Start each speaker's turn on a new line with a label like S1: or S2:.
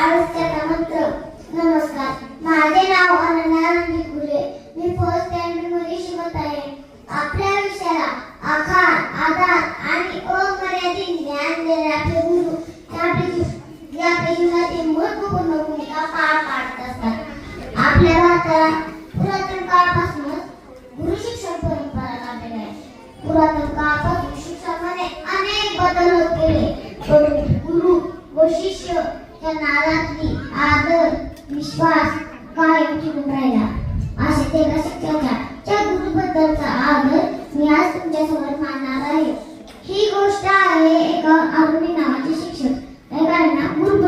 S1: आयुष्याचा मंत्र. नमस्कार, माझे नाव अनन्या रणजित गुले. मी फर्स्ट स्टँडर्ड मध्ये शिकत आहे. आपल्या आयुष्याला आकार, आधार आणि अमर्यादित ज्ञान देणारे आपले गुरु आपल्या जीवनातील महत्त्वपूर्ण भूमिका पार पाडत असतात. आपल्या भारताला पुरातन काळापासूनच गुरु शिक्षण परंपरा लाभलेली आहे. पुरातन काळापासून शिक्षणामध्ये अनेक बदल होत गेले, परंतु गुरु व शिष्य या नात्यातली आदर, विश्वास कायम टिकून राहिला. असे ते शिक्षकाच्या गुरुबद्दलचा आदर मी आज तुमच्या समोर मांडणार आहे. ही गोष्ट आहे एका अरुणी नावाचे शिक्षक. एका गुरु